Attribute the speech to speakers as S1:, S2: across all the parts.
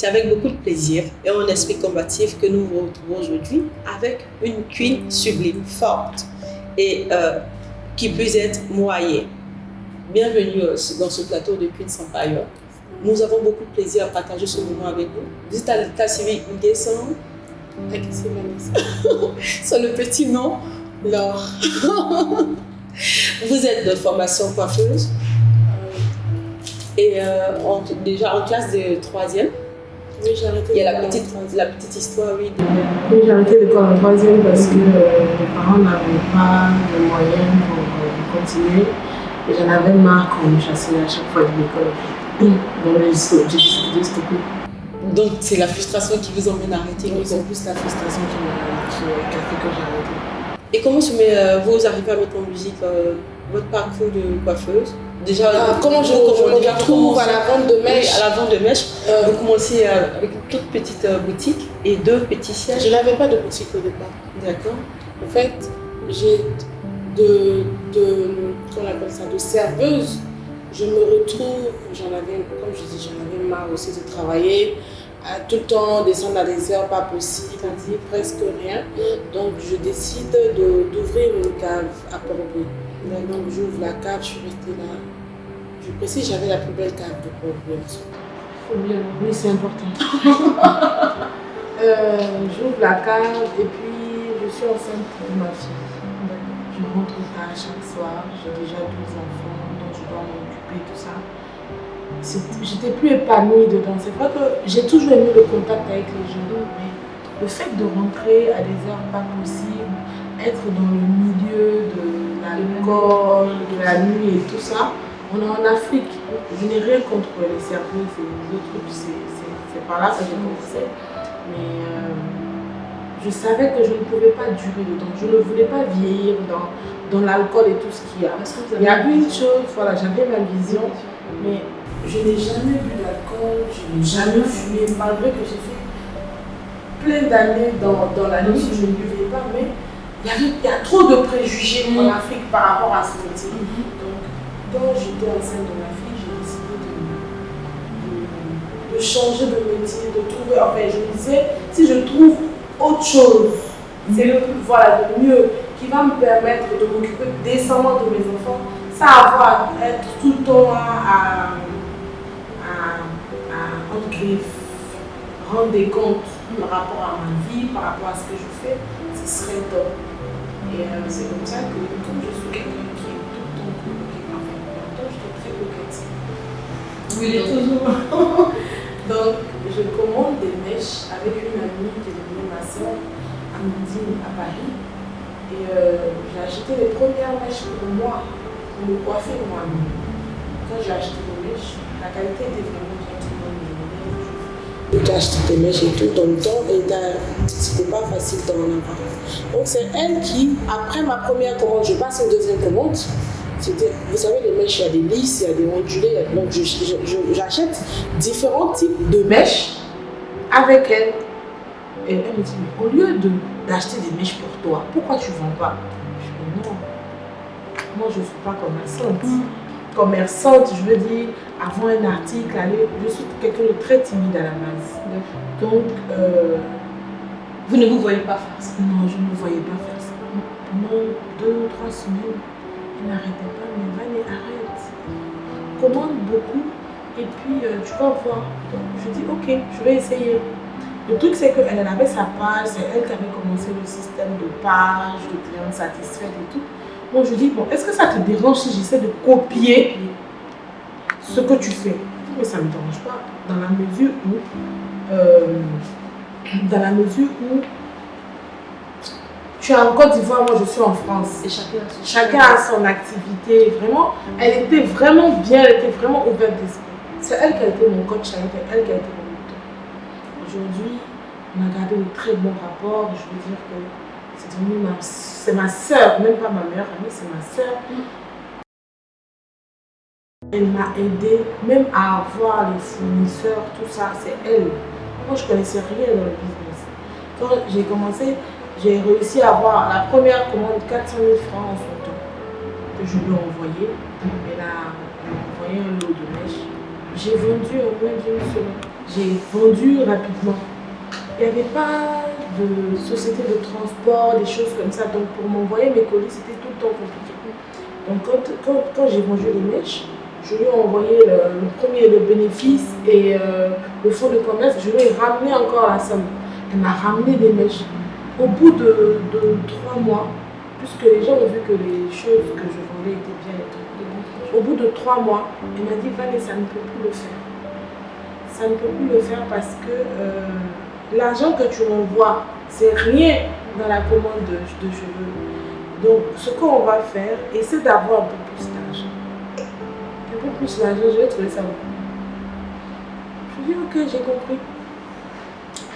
S1: C'est avec beaucoup de plaisir et un esprit combatif que nous vous retrouvons aujourd'hui avec une queen sublime, forte et qui peut être moyenne. Bienvenue dans ce plateau de Queen's Empire. Nous avons beaucoup de plaisir à partager ce moment avec vous. Dites à l'état civil Nguesson. C'est le petit nom, Laure. Vous êtes de formation coiffeuse et déjà en classe de 3e.
S2: Oui, j'ai arrêté.
S1: Il y a la petite histoire, oui.
S2: Oui, j'ai arrêté l'école en 3e parce que mes parents n'avaient pas de moyens pour continuer. Et j'en avais marre qu'on me chassait à chaque fois de l'école. Donc j'ai décidé de stopper.
S1: Donc c'est la frustration qui vous emmène à arrêter?
S2: Oui, c'est plus la frustration qui a fait que j'ai arrêté.
S1: Et comment vous arrivez à mettre en musique votre parcours de coiffeuse? Déjà,
S2: comment je me retrouve à la vente de mèches?
S1: Oui, à la vente de mèches. Vous commencez avec une toute petite boutique et 2 petits sièges.
S2: Je n'avais pas de boutique au départ.
S1: D'accord.
S2: En fait, j'ai qu'on appelle ça, de serveuse. Je me retrouve, comme je dis, j'en avais marre aussi de travailler, à tout le temps descendre à des heures pas possibles, presque rien. Donc je décide d'ouvrir une cave à Port-Louis. Donc j'ouvre la cave, je suis restée là. Je précise, j'avais la plus belle cave de Port-Louis. Oui, c'est important. J'ouvre la cave et puis je suis enceinte de ma fille. Je rentre tard chaque soir, j'ai déjà 12 enfants, donc je dois m'occuper, tout ça. J'étais plus épanouie dedans. C'est vrai que j'ai toujours aimé le contact avec les gens, mais le fait de rentrer à des heures pas possibles, être dans le milieu de l'alcool, de la nuit et tout ça, on est en Afrique. Je n'ai rien contre les serveuses et les autres trucs, c'est par là que j'ai commencé. Mais je savais que je ne pouvais pas durer dedans. Je ne voulais pas vieillir dans l'alcool et tout ce qu'il y a. Il y a une chose, voilà, j'avais ma vision, mais je n'ai jamais bu d'alcool, je n'ai jamais fumé, malgré que j'ai fait plein d'années dans la nuit, je ne buvais pas, mais il y a trop de préjugés en Afrique par rapport à ce métier. Donc, quand j'étais enceinte de ma fille, j'ai décidé de changer de métier, de trouver, enfin je me disais, si je trouve autre chose, c'est le mieux, qui va me permettre de m'occuper décemment de mes enfants, sans avoir à être tout le temps à rendre des comptes par rapport à ma vie, par rapport à ce que je fais, ce serait top. Et c'est comme ça que, comme je suis quelqu'un qui est tout le temps coquette, enfin, pourtant j'étais très coquette.
S1: Oui, il est toujours.
S2: Donc, je commande des mèches avec une amie qui est devenue ma soeur, Amandine, à Paris. Et j'ai acheté les premières mèches pour moi, pour me coiffer moi-même. Quand j'ai acheté les mèches, la qualité était vraiment bien tout le monde. J'ai acheté des mèches et tout dans le temps, et c'était pas facile d'en avoir. Donc, c'est elle qui, après ma première commande, je passe une deuxième commande. Vous savez, les mèches, il y a des lisses, il y a des ondulés. Donc, j'achète différents types de mèches avec elle. Et elle me dit, mais au lieu d'acheter des mèches pour toi, pourquoi tu ne vends pas? Je dis, non, moi je ne suis pas commerçante. Commerçante, je veux dire, avoir un article, je suis quelqu'un de très timide à la base. Donc,
S1: vous ne vous voyez pas faire ça?
S2: Non, je ne me voyais pas faire ça. Pendant 2 ou 3 semaines, je n'arrêtais pas, mais Vané, arrête. Commande beaucoup et puis tu vas voir. Donc, je dis, ok, je vais essayer. Le truc, c'est qu'elle avait sa page, c'est elle qui avait commencé le système de page, de clients satisfaits et tout. Donc, je dis, bon, est-ce que ça te dérange si j'essaie de copier ce que tu fais? Mais ça ne me dérange pas, dans la mesure où tu es en Côte d'Ivoire, moi je suis en France. Et chacun a son activité. Vraiment, elle était vraiment bien, elle était vraiment ouverte d'esprit. C'est elle qui a été mon coach, elle qui a été mon mentor. Aujourd'hui, on a gardé de très bons rapports. Je veux dire que c'est ma soeur, même pas ma meilleure amie, c'est ma soeur. Elle m'a aidé même à avoir les fournisseurs, tout ça, c'est elle. Moi, je ne connaissais rien dans le business. Quand j'ai commencé, j'ai réussi à avoir la première commande 400 000 francs en son temps que je lui ai envoyé. Elle a envoyé un lot de mèches. J'ai vendu en moins d'une semaine. j'ai vendu rapidement. Il n'y avait pas de société de transport, des choses comme ça. Donc pour m'envoyer mes colis, c'était tout le temps compliqué. Donc quand j'ai vendu les mèches, je lui ai envoyé le premier le bénéfice et le fonds de commerce, je lui ai ramené encore la somme. Elle m'a ramené des mèches. Au bout de 3 mois, puisque les gens ont vu que les choses que je vendais étaient bien et tout, au bout de 3 mois, elle m'a dit Vanessa, ça ne peut plus le faire. Ça ne peut plus le faire parce que l'argent que tu m'envoies, c'est rien dans la commande de cheveux. Donc, ce qu'on va faire, essaie d'avoir un peu plus d'argent. Un peu plus d'argent, je vais trouver ça bon. Je dis, ok, j'ai compris.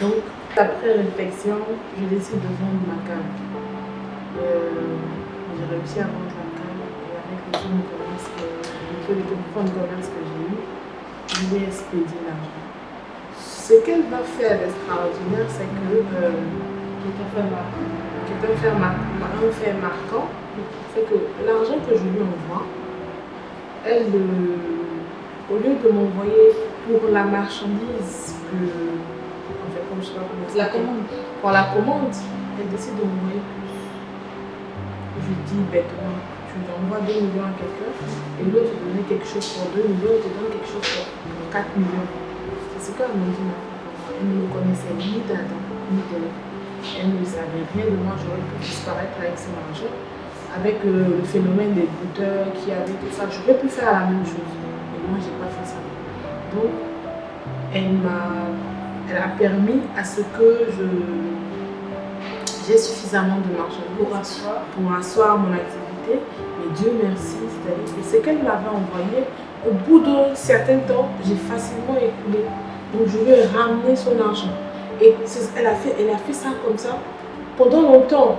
S2: Donc, après réflexion, je décide de vendre ma cave. J'ai réussi à vendre la cave et avec le fonds de commerce que j'ai eu, je vais expédier l'argent. Ce qu'elle va faire d'extraordinaire, c'est que un fait marquant, c'est que l'argent que je lui envoie, elle, au lieu de m'envoyer pour la marchandise comme je sais pas comment pour la commande, elle décide de m'envoyer plus. Je lui dis bêtement, tu lui envoies 2 millions à quelqu'un et l'autre te donne quelque chose pour 2 millions, il te donne quelque chose pour 4 millions. C'est ce qu'elle m'a dit. Elle ne me connaissait ni d'Adam, ni d'Ève. Elle ne savait rien de moi, j'aurais pu disparaître avec son argent. Avec le phénomène des brouteurs qui avait tout ça, j'aurais pu faire la même chose. Mais moi, je n'ai pas fait ça. Donc, elle a permis à ce que j'ai suffisamment de marchandises pour asseoir mon activité. Mais Dieu merci, c'est-à-dire que ce qu'elle m'avait envoyé, au bout d'un certain temps, j'ai facilement écoulé. Donc, je lui ai ramené son argent. Et elle a fait ça comme ça pendant longtemps,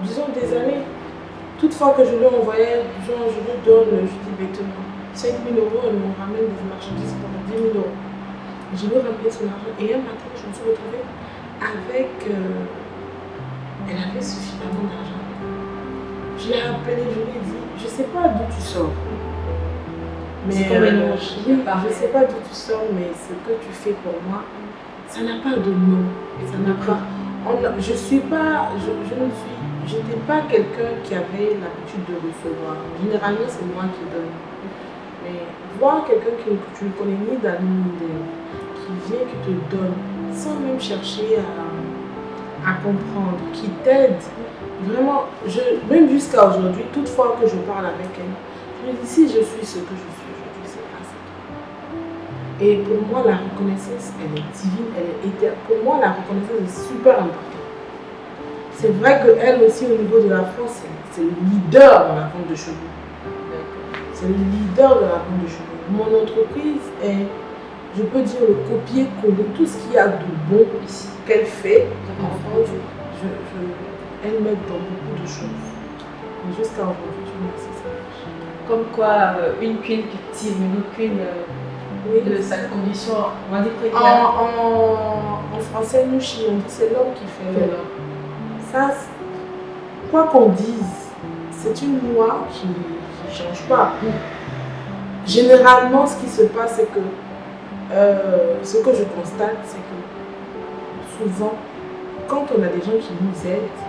S2: disons des années. Toutefois que je lui envoyais, genre je lui donne, je dis bêtement, 5 000 euros, elle me ramène des marchandises pour 10 000 euros. Je lui ai ramené son argent et un matin, je me suis retrouvée avec. Elle avait suffisamment d'argent. Je l'ai appelée, je lui ai dit, je ne sais pas d'où tu sors. Mais je ne sais pas d'où tu sors, mais ce que tu fais pour moi, ça n'a pas de nom. Ça n'a pas. Je n'étais pas quelqu'un qui avait l'habitude de recevoir. Généralement, c'est moi qui donne. Mais voir quelqu'un que tu ne connais ni d'Adam ni d'Ève, qui vient, qui te donne, sans même chercher à comprendre, qui t'aide, vraiment, même jusqu'à aujourd'hui, toute fois que je parle avec elle, je me dis, si je suis ce que je suis aujourd'hui, c'est grâce à toi. Et pour moi, la reconnaissance, elle est divine, elle est éternelle. Pour moi, la reconnaissance est super importante. C'est vrai qu'elle aussi, au niveau de la France, c'est le leader dans la vente de cheveux. C'est le leader de la vente de cheveux. Mon entreprise est, je peux dire, le copier-coller. Tout ce qu'il y a de bon qu'elle fait en France, elle m'aide dans beaucoup de choses. Mais jusqu'à aujourd'hui, je me dis ça.
S1: Comme quoi, une queen victime, une autre queen de sa condition, on va dire précaire.
S2: En français, nous, on dit c'est l'homme qui fait l'homme. Ça, quoi qu'on dise, c'est une loi qui ne change pas. Généralement, ce qui se passe, c'est que ce que je constate, c'est que souvent, quand on a des gens qui nous aident,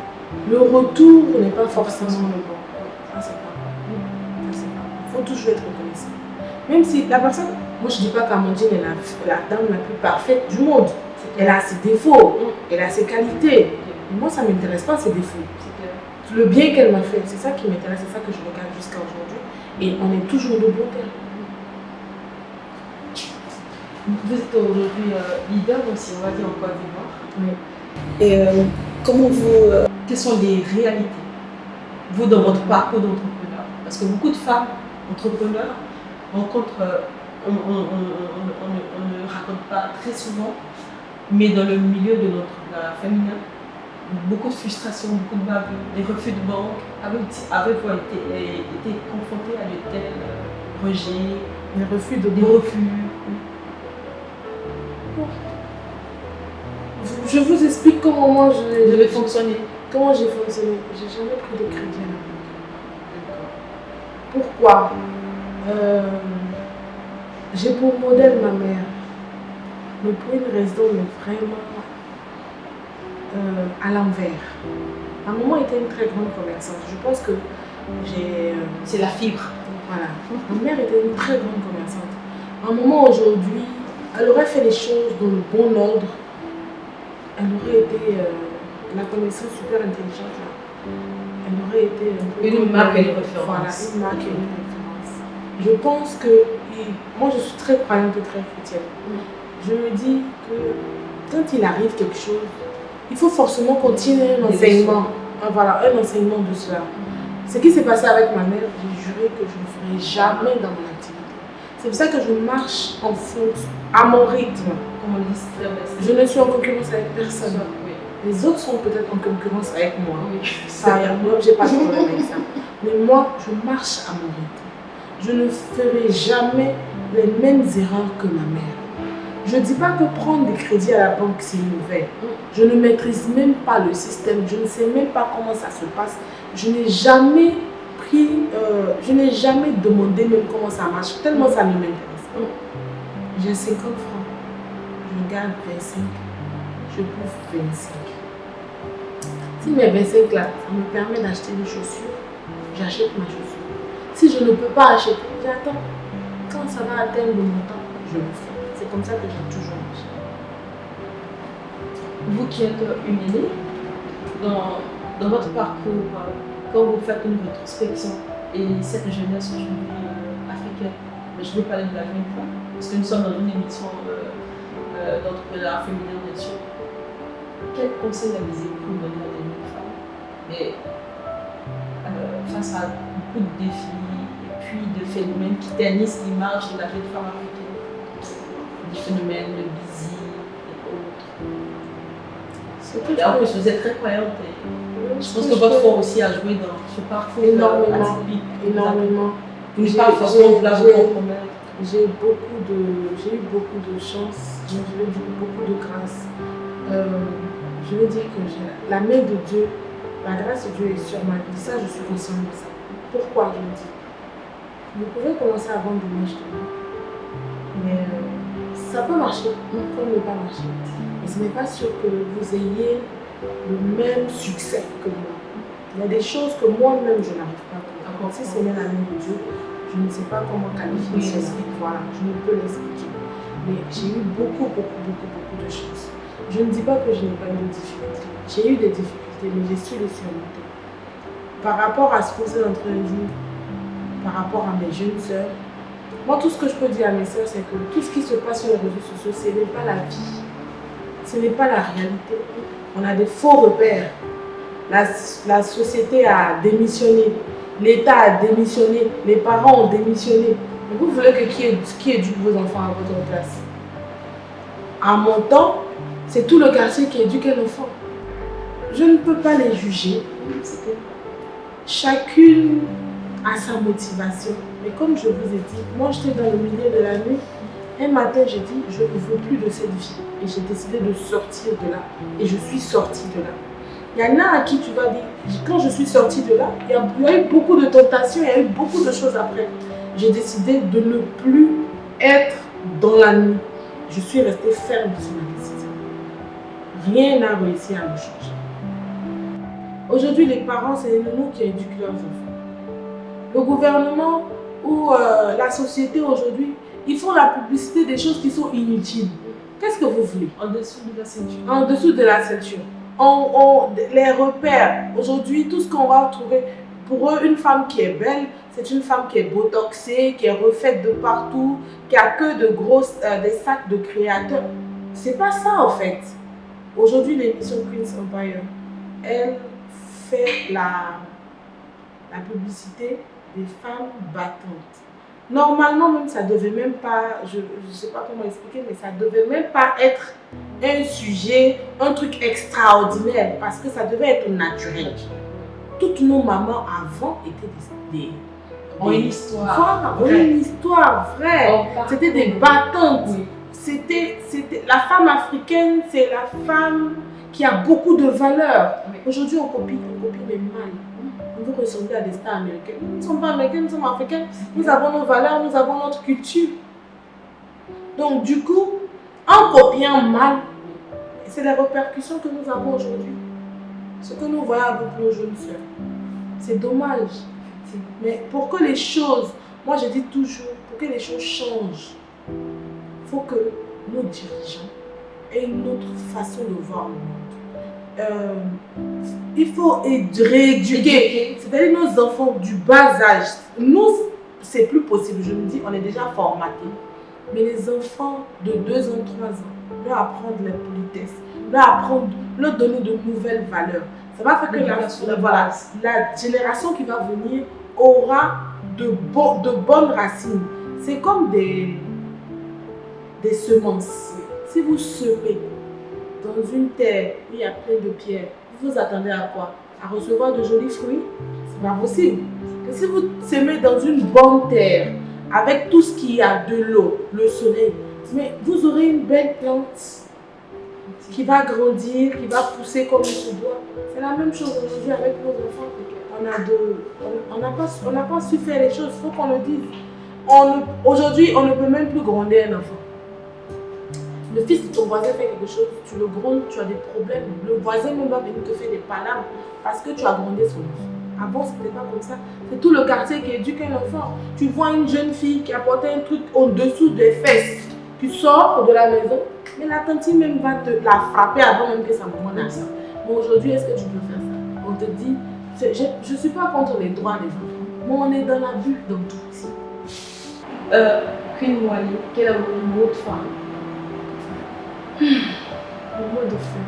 S2: le retour n'est pas forcément le bon. Ça, c'est pas bon. Il faut toujours être reconnaissant. Même si la personne, moi je ne dis pas qu'Amandine est la dame la plus parfaite du monde. Elle a ses défauts, elle a ses qualités. Et moi, ça ne m'intéresse pas ses défauts. Le bien qu'elle m'a fait, c'est ça qui m'intéresse, c'est ça que je regarde jusqu'à aujourd'hui. Et on est toujours de bon terme.
S1: Vous êtes aujourd'hui leader aussi, on va dire, en Côte d'Ivoire.
S2: Oui.
S1: Et comment vous. Quelles sont les réalités, vous, dans votre parcours d'entrepreneur? Parce que beaucoup de femmes entrepreneurs rencontrent. On ne raconte pas très souvent, mais dans le milieu de l'entrepreneuriat féminin, beaucoup de frustration, beaucoup de bavures, des refus de banque. Avez-vous été confronté à de tels rejets,
S2: des refus de
S1: des
S2: banque?
S1: refus?
S2: Je vous explique comment moi
S1: je vais fonctionner.
S2: Comment j'ai fonctionné. J'ai jamais pris de crédit à la banque. Pourquoi? J'ai pour modèle ma mère. mais pour une raison mais vraiment à l'envers. Ma maman était une très grande commerçante. Je pense que j'ai...
S1: C'est la fibre.
S2: Voilà. Ma mère était une très grande commerçante. À un moment aujourd'hui, elle aurait fait les choses dans le bon ordre. Elle aurait été... la connaissance super intelligente là. Elle aurait été un peu
S1: Une marque et une référence.
S2: Voilà, une marque et une référence. Je pense que... Moi, je suis très croyante et très chrétienne. Je me dis que quand il arrive quelque chose, il faut forcément continuer un enseignement. Voilà, un enseignement de cela. Ce qui s'est passé avec ma mère, j'ai juré que je ne ferai jamais dans mon activité. C'est pour ça que je marche en fonction, à mon rythme.
S1: Comme on dit, c'est très
S2: Je ne suis en concurrence avec personne.
S1: Oui.
S2: Les autres sont peut-être en concurrence avec moi.
S1: Oui.
S2: Ça, moi, j'ai pas de problème avec ça. Mais moi, je marche à mon rythme. Je ne ferai jamais les mêmes erreurs que ma mère. Je ne dis pas que prendre des crédits à la banque, c'est mauvais. Je ne maîtrise même pas le système. Je ne sais même pas comment ça se passe. Je n'ai jamais je n'ai jamais demandé même comment ça marche, tellement ça ne m'intéresse pas. J'ai 50 francs. Je garde 25. Je bouffe 25. Si mes 25 là, ça me permet d'acheter des chaussures, j'achète ma chaussure. Si je ne peux pas acheter, j'attends. Quand ça va atteindre le montant, je le fais. C'est comme ça que j'ai toujours marché.
S1: Vous qui êtes une aînée, dans votre parcours, quand vous faites une rétrospection et cette jeunesse aujourd'hui africaine, je vais parler de la jeune femme, parce que nous sommes dans une émission d'entrepreneuriat féminin, bien sûr. Quel conseil avez-vous donné à des jeunes femmes et, face à beaucoup de défis et puis de phénomènes qui ternissent l'image de la jeune femme africaine, des phénomènes de busy et autres? Et en plus, vous êtes très croyante. Je pense que votre foi aussi a joué dans ce parcours atypique.
S2: Énormément.
S1: Vous n'êtes pas forcément là vous compromettre.
S2: J'ai eu beaucoup de chance, j'ai eu beaucoup de grâce. Je veux dire que la main de Dieu, la grâce de Dieu est sur ma vie. Ça, je suis consciente de ça. Pourquoi je le dis? Vous pouvez commencer à vendre des mèches de main, mais ça peut marcher, comme ne pas marcher. Mais ce n'est pas sûr que vous ayez le même succès que moi. Il y a des choses que moi-même je n'arrive pas à comprendre. Si ce n'est la main de Dieu, je ne sais pas comment qualifier cela. Voilà, je ne peux l'expliquer. Mais j'ai eu beaucoup de chance. Je ne dis pas que je n'ai pas eu de difficultés. J'ai eu des difficultés, mais j'ai su les surmonter. Par rapport à ce que vous êtes en train de dire, par rapport à mes jeunes sœurs, moi tout ce que je peux dire à mes sœurs, c'est que tout ce qui se passe sur les réseaux sociaux, ce n'est pas la vie. Ce n'est pas la réalité. On a des faux repères. La société a démissionné. L'État a démissionné. Les parents ont démissionné. Mais vous voulez que qui éduque vos enfants à votre place? À mon temps, c'est tout le quartier qui éduque un enfant. Je ne peux pas les juger. Chacune a sa motivation. Mais comme je vous ai dit, moi j'étais dans le milieu de la nuit. Un matin, j'ai dit, je ne veux plus de cette vie. Et j'ai décidé de sortir de là. Et je suis sortie de là. Il y en a à qui tu vas dire, quand je suis sortie de là, il y a eu beaucoup de tentations, il y a eu beaucoup de choses après. J'ai décidé de ne plus être dans la nuit. Je suis restée ferme sur ma décision. Rien n'a réussi à me changer. Aujourd'hui, les parents, c'est les nounous qui éduquent leurs enfants. Le gouvernement ou la société aujourd'hui, ils font la publicité des choses qui sont inutiles. Qu'est-ce que vous voulez?
S1: En dessous de la ceinture.
S2: En dessous de la ceinture. Les repères. Aujourd'hui, tout ce qu'on va trouver, pour eux, une femme qui est belle, c'est une femme qui est botoxée, qui est refaite de partout, qui a que des sacs de créateurs. C'est pas ça en fait. Aujourd'hui, l'émission Queen's Empire, elle fait la publicité des femmes battantes. Normalement, même ça devait même pas, je ne sais pas comment expliquer, mais ça devait même pas être un sujet, un truc extraordinaire, parce que ça devait être naturel. Toutes nos mamans avant étaient
S1: une histoire.
S2: Une histoire vraie. C'était des battantes.
S1: Oui.
S2: C'était la femme africaine, c'est la femme qui a beaucoup de valeur. Oui. Aujourd'hui, on copie les mâles. On veut ressembler à des stars américaines. Nous ne sommes pas américaines, nous sommes africaines. Nous avons nos valeurs, nous avons notre culture. Donc du coup, En copiant mal, c'est les répercussions que nous avons aujourd'hui. Ce que nous voyons avec nos jeunes sœurs. C'est dommage. Mais pour que les choses, moi je dis toujours, pour que les choses changent, il faut que nos dirigeants aient une autre façon de voir le monde. Il faut rééduquer, c'est-à-dire nos enfants du bas âge. Nous, c'est plus possible, je me dis, on est déjà formatés. Mais les enfants de 2 ans, 3 ans, leur apprendre la politesse, leur donner de nouvelles valeurs. Ça va faire que la génération qui va venir aura de bonnes racines. C'est comme des semences. Si vous semez dans une terre où il y a plein de pierres, vous attendez à quoi? À recevoir de jolis fruits? C'est pas possible. Et si vous semez dans une bonne terre, avec tout ce qu'il y a, de l'eau, le soleil, mais vous aurez une belle plante qui va grandir, qui va pousser comme il se doit. C'est la même chose aujourd'hui avec nos enfants. On n'a pas su faire les choses, il faut qu'on le dise. Aujourd'hui, on ne peut même plus gronder un enfant. Le fils de ton voisin fait quelque chose, tu le grondes, tu as des problèmes. Le voisin même va venir te faire des palabres parce que tu as grondé son enfant. Avant, ce n'était pas comme ça. C'est tout le quartier qui éduque un enfant. Tu vois une jeune fille qui a porté un truc au-dessous des fesses. Tu sors de la maison, mais la tante même va te la frapper avant même que sa maman n'arrive. Mais aujourd'hui, est-ce que tu peux faire ça? On te dit, je ne suis pas contre les droits des enfants, mais on est dans la bulle dans tout ici.
S1: Queen Wally, quel est le mot de fin?
S2: Le mot de fin.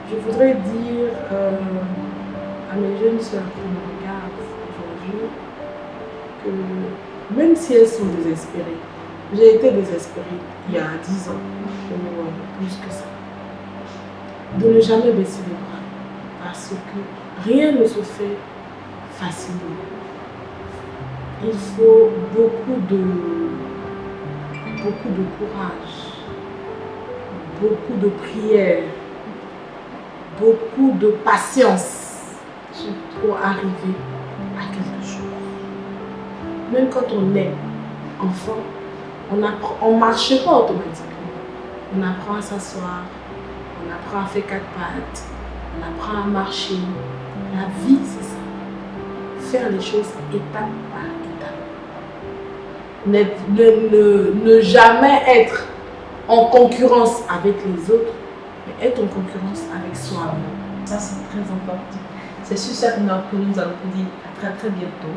S2: Je voudrais dire à mes jeunes sœurs qui me regardent aujourd'hui que même si elles sont désespérées, j'ai été désespérée il y a 10 ans, ou plus que ça, de ne jamais baisser les bras parce que rien ne se fait facilement. Il faut beaucoup de courage, beaucoup de prière, beaucoup de patience pour arriver à quelque chose. Même quand on est enfant, on ne marche pas automatiquement. On apprend à s'asseoir, on apprend à faire 4 pattes, on apprend à marcher. La vie, c'est ça. Faire les choses étape par étape. Ne jamais être en concurrence avec les autres, mais être en concurrence avec soi-même.
S1: Ça, c'est très important. C'est sur cette note que nous allons vous dire à très très bientôt.